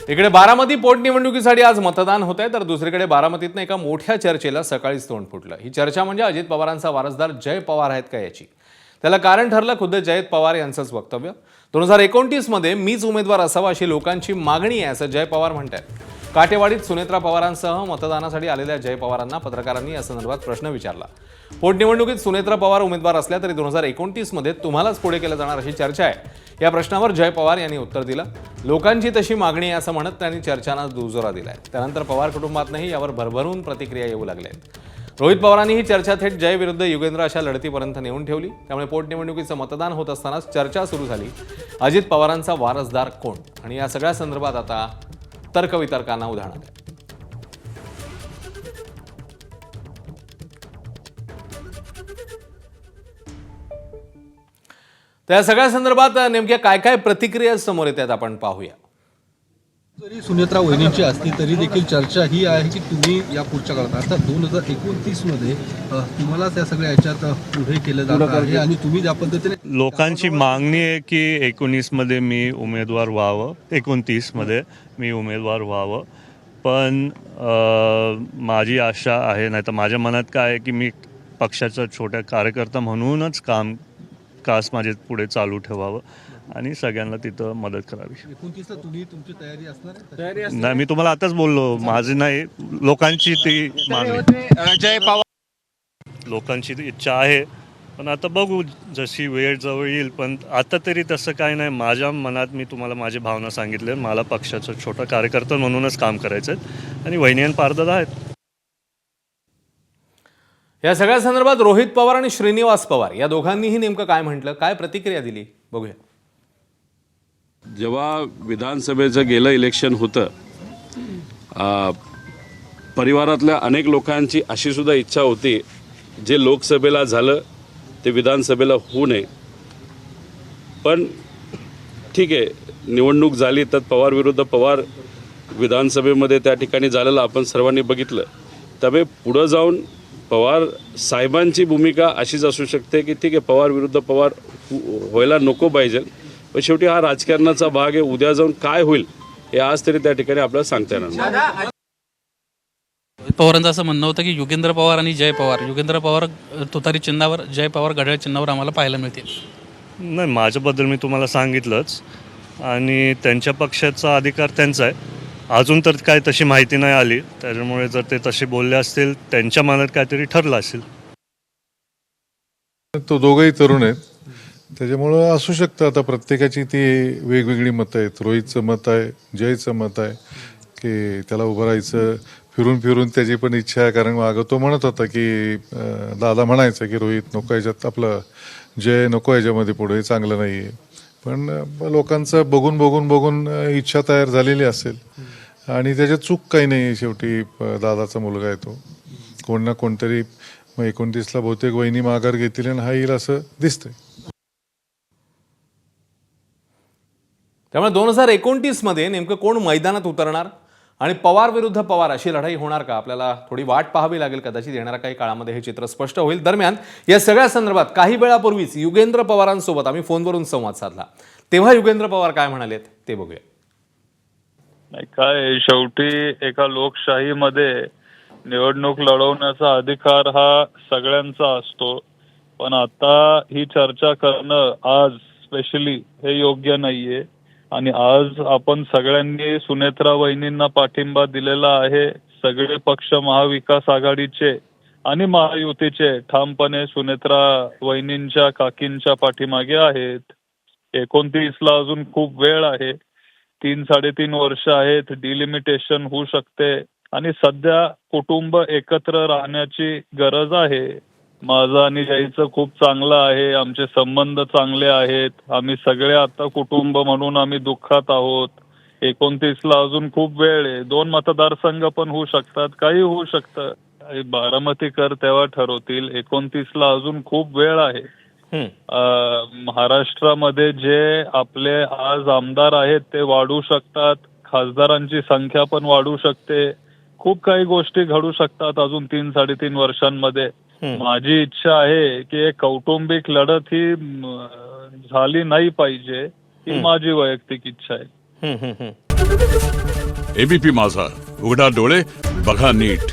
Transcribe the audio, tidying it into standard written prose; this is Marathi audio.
इकडे बारामती पोटनिवडणुकीसाठी आज मतदान होत आहे, तर दुसरीकडे बारामतीतनं एका मोठ्या चर्चेला सकाळीच तोंड फुटलं. ही चर्चा म्हणजे अजित पवारांचा वारसदार जय पवार आहेत का याची. त्याला कारण ठरलं खुद्द जयंत पवार यांचंच वक्तव्य. 2029 मध्ये मीच उमेदवार असावा अशी लोकांची मागणी आहे असं जय पवार म्हणतात. काटेवाडीत सुनेत्रा पवारांसह मतदानासाठी आलेल्या जय पवारांना पत्रकारांनी या संदर्भात प्रश्न विचारला. पोटनिवडणुकीत सुनेत्रा पवार उमेदवार असल्या तरी 2029 मध्ये तुम्हालाच पुढे केलं जाणार अशी चर्चा आहे. या प्रश्नावर जय पवार यांनी उत्तर दिलं. लोकांची तशी मागणी आहे असं म्हणत त्यांनी चर्चांना दुजोरा दिलाय. त्यानंतर पवार कुटुंबातनंही यावर भरभरून प्रतिक्रिया येऊ लागल्या. रोहित पवारांनी ही चर्चा थेट जय विरुद्ध युगेंद्र अशा लढतीपर्यंत नेऊन ठेवली. त्यामुळे पोटनिवडणुकीचं मतदान होत असतानाच चर्चा सुरू झाली, अजित पवारांचा वारसदार कोण. आणि या सगळ्या संदर्भात आता तर्कवितर्कांना उधाण आलंय. त्या सगळ्या संदर्भात नेमक्या काय काय प्रतिक्रिया समोर येतात आपण पाहूया. जरी सुनेत्रा वहिनींची असली तरी देखील चर्चा ही आहे की तुम्ही या पुढच्या काळात अर्थात 2029 मध्ये तुम्हाला त्या सगळ्या याच्यात पुढे केलं जात आहे आणि तुम्ही ज्या पद्धतीने लोकांची मागणी आहे की 19 मध्ये मी उमेदवार व्हावं, 29 मध्ये मी उमेदवार व्हावं. पण माझी आशा आहे, नाही तर माझ्या मनात काय आहे की मी पक्षाचा छोट्या कार्यकर्ता म्हणूनच कास माझे पुढे चालू ठेवावं आणि सगळ्यांना तिथं मदत करावी. 29 ला तुम्ही तुमची तयारी असणार आहे? नाही, मी तुम्हाला आताच बोललो, माझी नाही, लोकांची ती मागणी, जय पवार लोकांची इच्छा आहे. पण आता बघू, जशी वेळ जवळ येईल. पण आता तरी तसं काही नाही. माझ्या मनात मी तुम्हाला माझी भावना सांगितले. मला पक्षाचा छोटा कार्यकर्ता म्हणूनच काम करायचं आहे आणि वहिनी आणि पारदादा आहेत. या सगळ्या संदर्भात रोहित पवार आणि श्रीनिवास पवार या दोघांनीही नेमकं काय म्हटलं, काय प्रतिक्रिया दिली, बघूया. जेव्हा विधानसभेचं गेलं इलेक्शन होतं, परिवारातल्या अनेक लोकांची अशी सुद्धा इच्छा होती जे लोकसभेला झालं ते विधानसभेला होऊ नये. पण ठीक आहे, निवडणूक झाली तर पवार विरुद्ध पवार विधानसभेमध्ये त्या ठिकाणी झालेलं आपण सर्वांनी बघितलं. त्यामुळे पुढं जाऊन पवार साहेबांची भूमिका अशीच असू शकते की ठीक आहे, पवार विरुद्ध पवार व्हायला नको पाहिजे. पण शेवटी हा राजकारणाचा भाग आहे. उद्या जाऊन काय होईल हे आज तरी त्या ठिकाणी आपल्याला सांगता येणार नाही. पवारांचं असं म्हणणं होतं की युगेंद्र पवार आणि जय पवार, युगेंद्र पवार तुतारी चिन्हावर, जय पवार घड्याळ चिन्हावर आम्हाला पाहायला मिळतील. नाही, माझ्याबद्दल मी तुम्हाला सांगितलंच आणि त्यांच्या पक्षाचा अधिकार त्यांचा आहे. अजून तर काय तशी माहिती नाही आली, त्याच्यामुळे जर ते तसे बोलले असतील, त्यांच्या मनात काहीतरी ठरलं असेल. तो दोघंही तरुण आहेत, त्याच्यामुळं असू शकतं. आता प्रत्येकाची ती वेगवेगळी मतं आहेत. रोहितचं मत आहे, जयचं मत आहे की त्याला उभं राहायचं. फिरून फिरून त्याची पण इच्छा आहे, कारण मागं तो म्हणत होता की दादा म्हणायचं की रोहित नको याच्यात, आपलं जय नको याच्यामध्ये पुढे, चांगलं नाही आहे. पण लोकांचं बघून बघून बघून इच्छा तयार झालेली असेल आणि त्याच्यात चूक काही नाही आहे. शेवटी दादाचा मुलगा आहे तो. कोण ना कोणतरी 29ला बहुतेक वहिनी माघार घेतील आणि हा येईल असं दिसतंय. त्यामुळे 2029 मध्ये नेमकं कोण मैदानात उतरणार आणि पवार विरुद्ध पवार अशी लढाई होणार का, आपल्याला थोडी वाट पाहावी लागेल. कदाचित येणाऱ्या काही काळामध्ये हे चित्र स्पष्ट होईल. दरम्यान या सगळ्या संदर्भात काही वेळापूर्वीच युगेंद्र पवारांसोबत आम्ही फोनवरून संवाद साधला. तेव्हा युगेंद्र पवार काय म्हणालेत ते बघूया. नाही, काय शेवटी एका लोकशाहीमध्ये निवडणूक लढवण्याचा अधिकार हा सगळ्यांचा असतो. पण आता ही चर्चा करणं आज स्पेशली हे योग्य नाहीये. आणि आज आपण सगळ्यांनी सुनेत्रा वहिनींना पाठिंबा दिलेला आहे. सगळे पक्ष महाविकास आघाडीचे आणि महायुतीचे ठामपणे सुनेत्रा वहिनींच्या, काकींच्या पाठीमागे आहेत. 29ला अजून खूप वेळ आहे. 3-3.5 वर्ष आहेत. डिलिमिटेशन होऊ शकते आणि सध्या कुटुंब एकत्र राहण्याची गरज आहे. माझं आणि जयचं खूप चांगलं आहे. आमचे संबंध चांगले आहेत. आम्ही सगळे आता कुटुंब म्हणून आम्ही दुःखात आहोत. 29ला अजून खूप वेळ आहे. 2 मतदारसंघ पण होऊ शकतात, काही होऊ शकतं. बारामतीकर तेव्हा ठरवतील. 29ला अजून खूप वेळ आहे. महाराष्ट्रामध्ये जे आपले आज आमदार आहेत ते वाढू शकतात. खासदारांची संख्या पण वाढू शकते. खूप काही गोष्टी घडू शकतात अजून 3-3.5 वर्षांमध्ये. माझी इच्छा आहे की एक कौटुंबिक लढत ही झाली नाही पाहिजे, ही माझी वैयक्तिक इच्छा आहे. एबीपी माझा, उघडा डोळे बघा नीट.